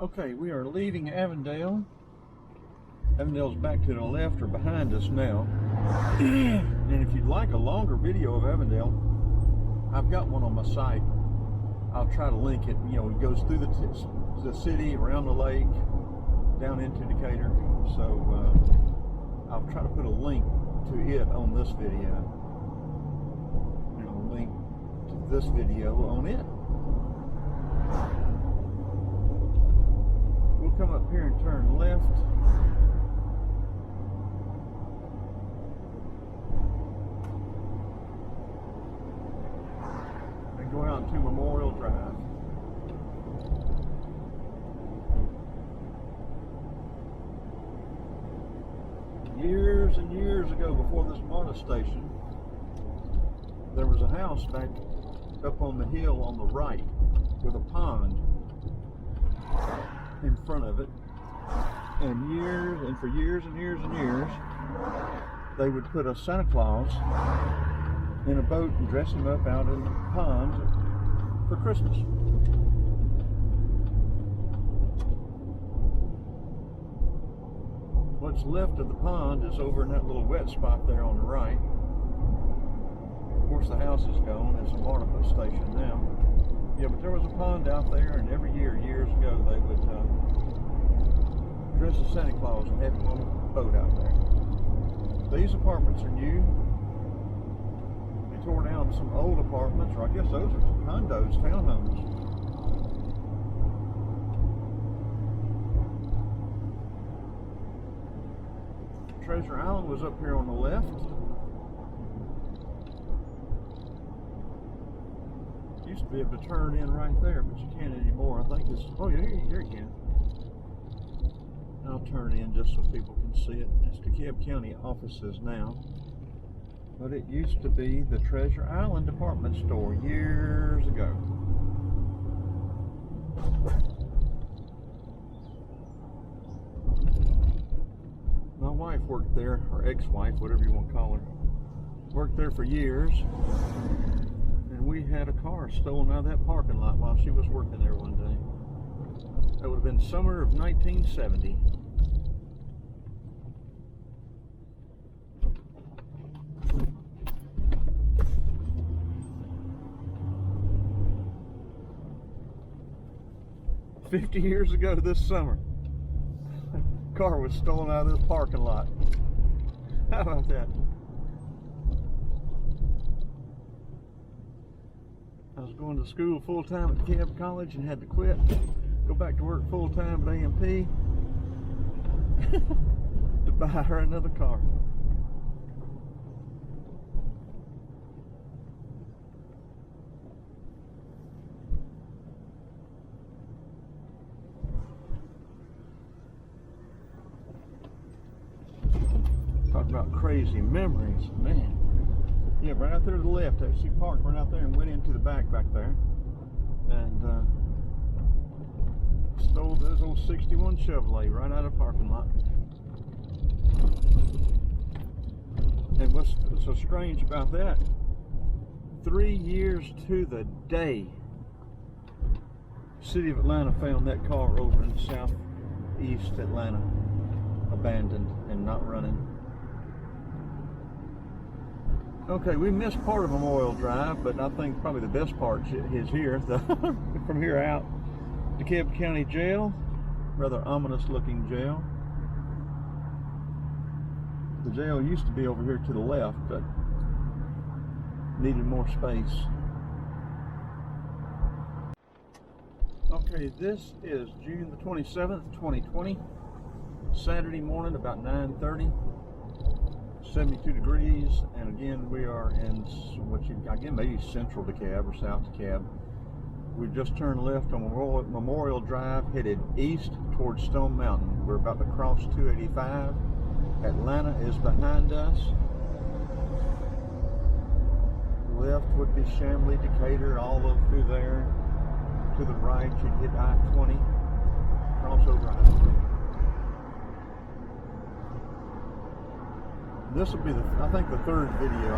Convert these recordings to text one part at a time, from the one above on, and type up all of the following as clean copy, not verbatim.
Okay, we are leaving Avondale. Avondale's back to the left or behind us now. And if you'd like a longer video of Avondale, I've got one on my site. I'll try to link it. You know, it goes through the city, around the lake, down into Decatur. So I'll try to put a link to it on this video. And a link to this video on it. We'll come up here and turn left. And go out to Memorial Drive. Years and years ago, before this MARTA station, there was a house back up on the hill on the right with a pond in front of it, and for years and years and years, they would put a Santa Claus in a boat and dress him up out in the pond for Christmas. What's left of the pond is over in that little wet spot there on the right. Of course, the house is gone. It's a MARTA station now. Yeah, but there was a pond out there, and every year, years ago, they would dress as Santa Claus and have him on a boat out there. These apartments are new. They tore down some old apartments, or I guess those are condos, townhomes. Treasure Island was up here on the left. Used to be able to turn in right there, but you can't anymore. I think it's, oh yeah, here you can. I'll turn in just so people can see it. It's DeKalb County offices now, but it used to be the Treasure Island department store years ago. My wife worked there, or ex-wife, whatever you want to call her, worked there for years. And we had a car stolen out of that parking lot while she was working there one day. That would have been summer of 1970. $50 years ago this summer, a car was stolen out of this parking lot. How about that? I was going to school full-time at DeKalb College and had to quit, go back to work full-time at AMP to buy her another car. Talking about crazy memories, man. Yeah, right out there to the left. She parked right out there and went into the back there, and stole this old '61 Chevrolet right out of the parking lot. And what's so strange about that? 3 years to the day, City of Atlanta found that car over in southeast Atlanta, abandoned and not running. Okay, we missed part of Memorial Drive, but I think probably the best part is here. From here out, DeKalb County Jail, rather ominous looking jail. The jail used to be over here to the left, but needed more space. Okay, this is June the 27th, 2020, Saturday morning, about 9:30. 72 degrees, and again we are in again maybe central DeKalb or south DeKalb. We've just turned left on Memorial Drive, headed east towards Stone Mountain. We're about to cross 285. Atlanta is behind us. Left would be Chamblee, Decatur, all up through there. To the right you'd hit I-20, cross over I-20. This will be I think the third video.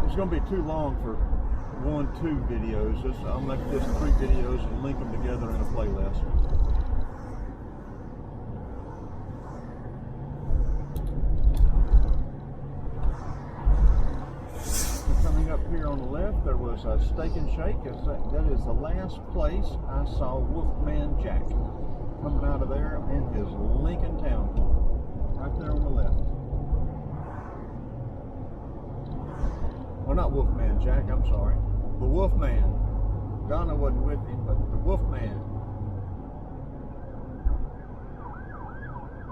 It's going to be too long for 2 videos. I'll make this 3 videos and link them together in a playlist. Coming up here on the left, there was a Steak and Shake. That is the last place I saw Wolfman Jack coming out of there in his Lincoln Town car. Right there on the left. Well, not Wolfman Jack, I'm sorry. The Wolfman. Donna wasn't with him, but the Wolfman.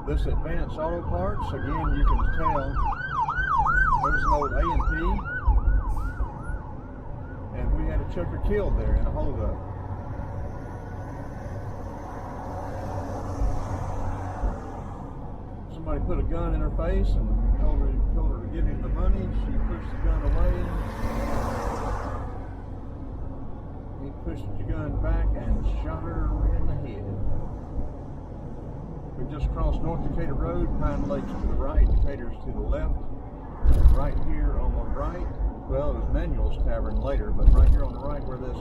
This Advanced Auto Parts, again, you can tell there's an old A&P, and we had a chucker killed there in a holdup. Somebody put a gun in her face and told her to give him the money. She pushed the gun away. He pushed the gun back and shot her in the head. We just crossed North Decatur Road, Pine Lakes to the right, Decatur's to the left. Right here on the right, well, it was Manuel's Tavern later, but right here on the right where this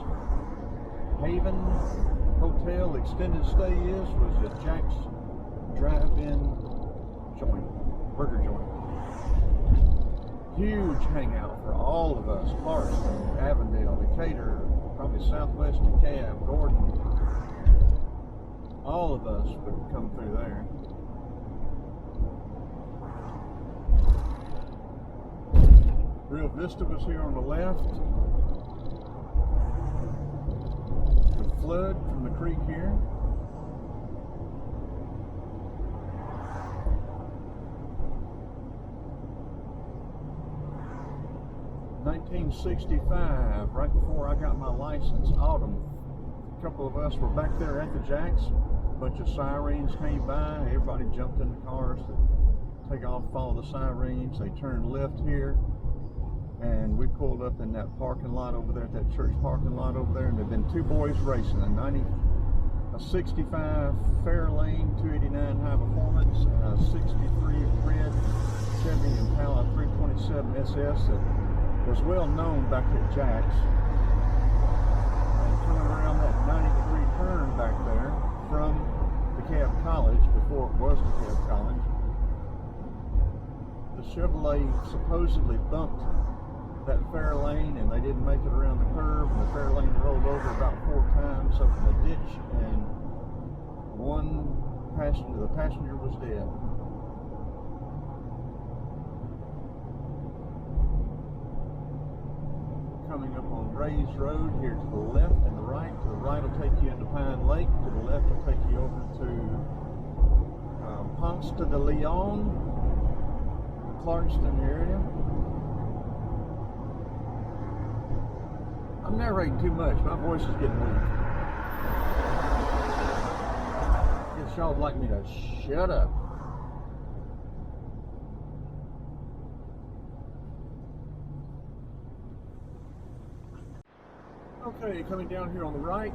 Haven Hotel extended stay is, was the Jack's Drive-In joint, burger joint. Huge hangout for all of us, Clarkston, Avondale, Decatur, probably Southwest DeKalb, Gordon. All of us would come through there. Rio Vista was here on the left. The flood from the creek here. '65, right before I got my license, autumn. A couple of us were back there at the Jacks. A bunch of sirens came by. Everybody jumped in the cars to take off, follow the sirens. They turned left here, and we pulled up in that parking lot over there, that church parking lot over there, and there'd been 2 boys racing, a 65 Fairlane 289 High Performance, and a 63 red Chevy Impala 327 SS that was well known back at Jack's. And coming around that 90-degree turn back there from DeKalb College, before it was DeKalb College, the Chevrolet supposedly bumped that Fairlane, and they didn't make it around the curve, and the Fairlane rolled over about 4 times up in the ditch, and the passenger was dead. Coming up on Ray's Road here to the left and the right. To the right will take you into Pine Lake. To the left will take you over to Ponce de Leon, the Clarkston area. I'm narrating too much. My voice is getting weak. Guess y'all would like me to shut up. Okay, coming down here on the right,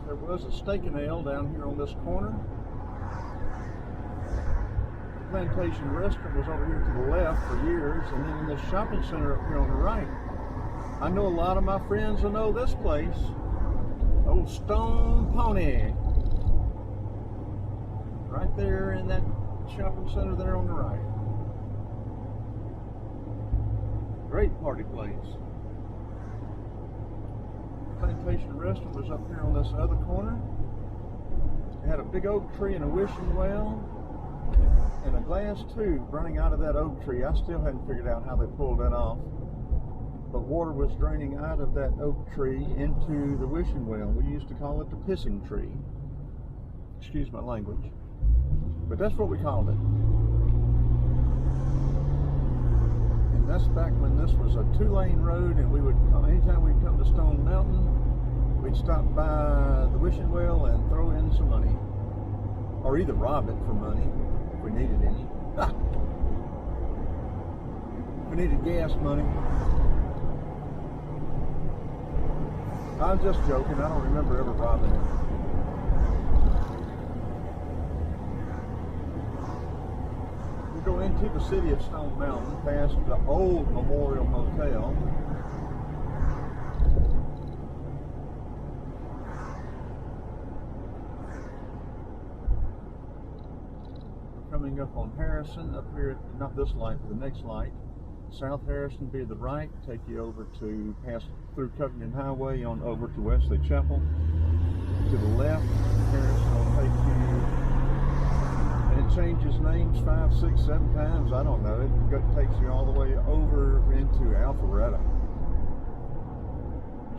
there was a Steak and Ale down here on this corner. The Plantation Restaurant was over here to the left for years, and then in this shopping center up here on the right. I know a lot of my friends will know this place, Old Stone Pony. Right there in that shopping center there on the right. Great party place. Plantation Restaurant was up here on this other corner. It had a big oak tree and a wishing well and a glass tube running out of that oak tree. I still hadn't figured out how they pulled that off. But water was draining out of that oak tree into the wishing well. We used to call it the pissing tree. Excuse my language. But that's what we called it. And that's back when this was a 2-lane road, and we would, anytime we'd come to Stone Mountain, we'd stop by the wishing well and throw in some money. Or either rob it for money, if we needed any. If we needed gas money. I'm just joking, I don't remember ever robbing it. We go into the city of Stone Mountain, past the old Memorial Motel. coming up on Harrison, up here, not this light, but the next light. South Harrison be the right, take you over to, pass through Covington Highway on over to Wesley Chapel. To the left, Harrison will take you, and it changes names 5, 6, 7 times, I don't know. It takes you all the way over into Alpharetta.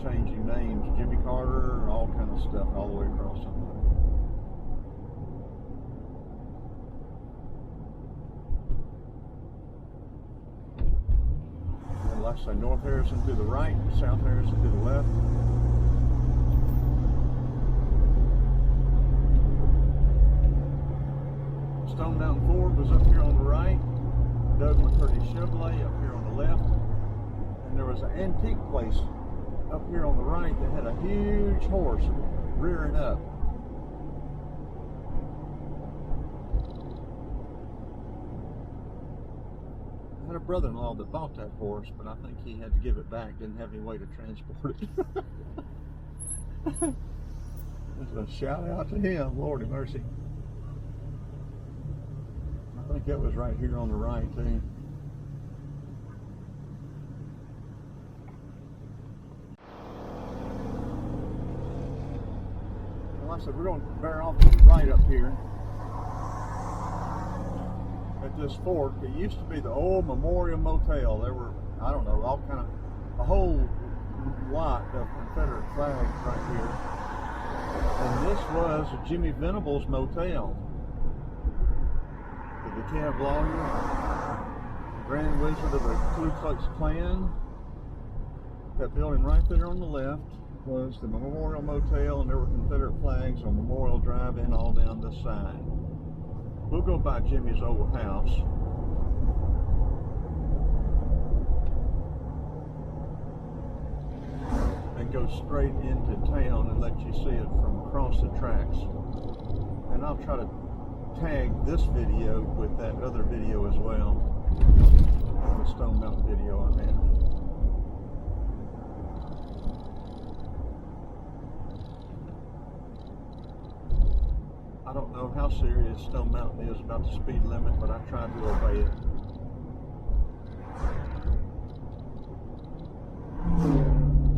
Changing names, Jimmy Carter, all kind of stuff, all the way across something. And like I say, North Harrison to the right, South Harrison to the left. Stone Mountain Ford was up here on the right, Doug McCurdy Chevrolet up here on the left, and there was an antique place up here on the right that had a huge horse rearing up. I had a brother-in-law that bought that horse, but I think he had to give it back, didn't have any way to transport it. Just a shout out to him, Lordy mercy. I think that was right here on the right too. Like I said, we're going to bear off to the right up here at this fork. It used to be the old Memorial Motel. There were, I don't know, all kind of, a whole lot of Confederate flags right here. And this was Jimmy Venable's motel. The DeKalb lawyer, Grand Wizard of the Ku Klux Klan. That building right there on the left was the Memorial Motel, and there were Confederate flags on Memorial Drive and all down this side. We'll go by Jimmy's old house. And go straight into town and let you see it from across the tracks. And I'll try to tag this video with that other video as well. The Stone Mountain video I have. I don't know how serious Stone Mountain is about the speed limit, but I tried to obey it.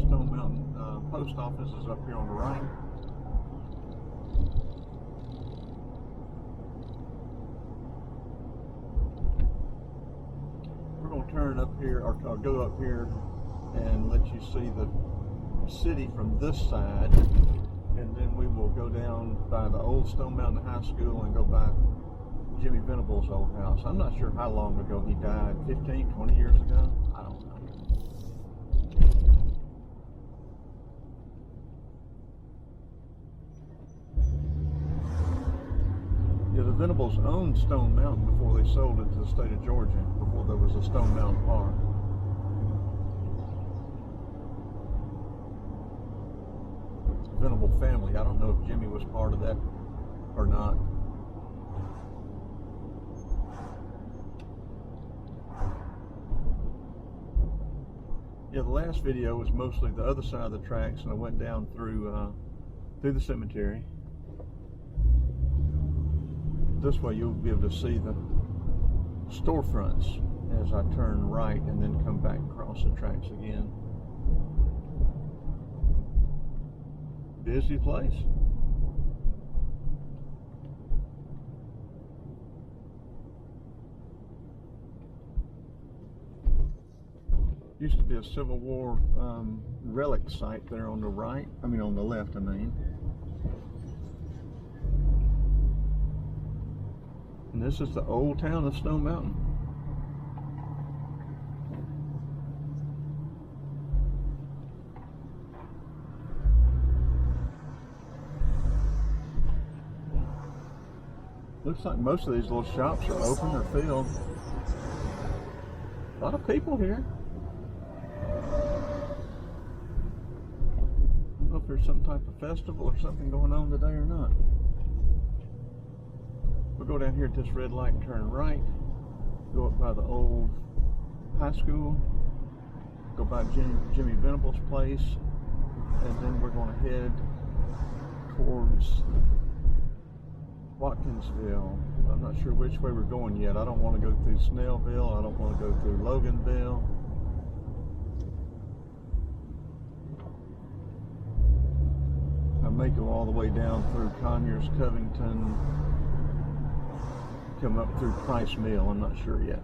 Stone Mountain post office is up here on the right. We're going to turn up here, or go up here and let you see the city from this side. And then we will go down by the old Stone Mountain High School and go by Jimmy Venable's old house. I'm not sure how long ago he died, 15, 20 years ago? I don't know. Yeah, the Venables owned Stone Mountain before they sold it to the state of Georgia, before there was a Stone Mountain Park. Venable family. I don't know if Jimmy was part of that or not. Yeah, the last video was mostly the other side of the tracks, and I went down through the cemetery. This way you'll be able to see the storefronts as I turn right and then come back across the tracks again. Busy place. Used to be a Civil War relic site there on the right. I mean on the left, I mean. And this is the old town of Stone Mountain. Looks like most of these little shops are open or filled. A lot of people here. I don't know if there's some type of festival or something going on today or not. We'll go down here at this red light and turn right. Go up by the old high school. Go by Jimmy Venable's place. And then we're going to head towards Watkinsville. I'm not sure which way we're going yet. I don't want to go through Snellville. I don't want to go through Loganville. I may go all the way down through Conyers, Covington, come up through Price Mill. I'm not sure yet.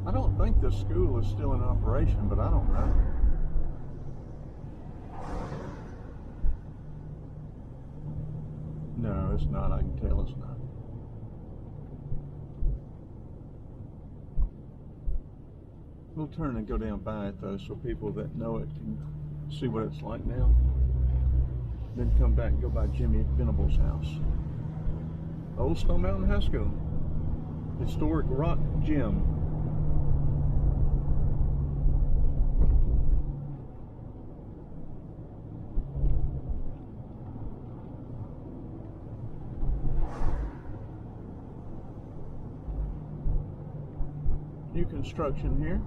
I don't think the school is still in operation, but I don't know. No, it's not. I can tell it's not. We'll turn and go down by it though, so people that know it can see what it's like now. Then come back and go by Jimmy Venable's house. Old Stone Mountain High School. Historic rock gym. New construction here.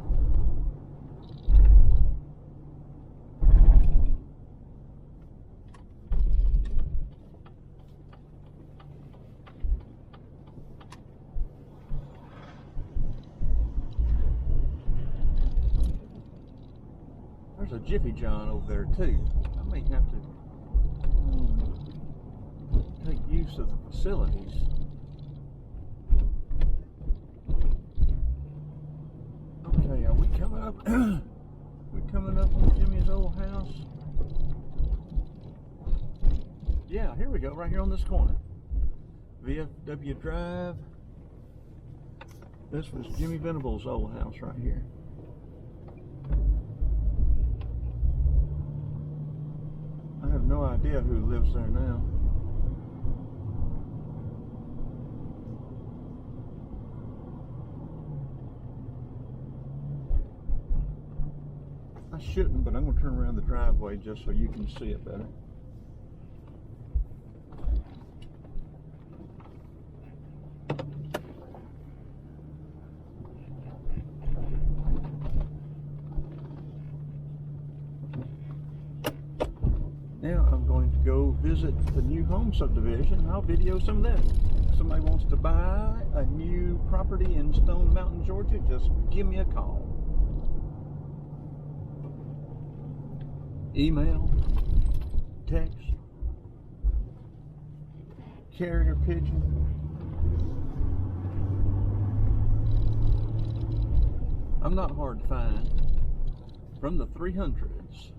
There's a Jiffy John over there too. I may have to take use of the facilities. Okay, are we coming up? We coming up on Jimmy's old house? Yeah, here we go, right here on this corner. VFW Drive. This was Jimmy Venable's old house right here. I have no idea who lives there now. I shouldn't, but I'm going to turn around the driveway just so you can see it better. Now I'm going to go visit the new home subdivision. I'll video some of that. If somebody wants to buy a new property in Stone Mountain, Georgia, just give me a call. Email, text, carrier pigeon. I'm not hard to find. From the 300s.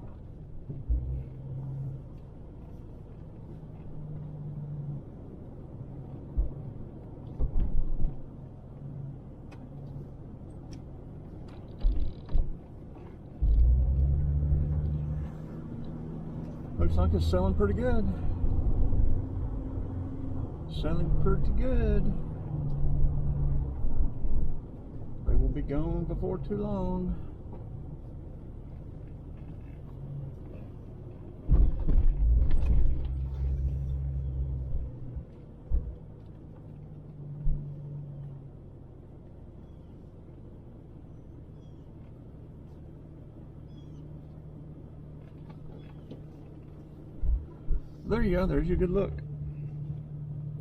Looks like it's selling pretty good. Selling pretty good. They will be gone before too long. There you go, there's your good look.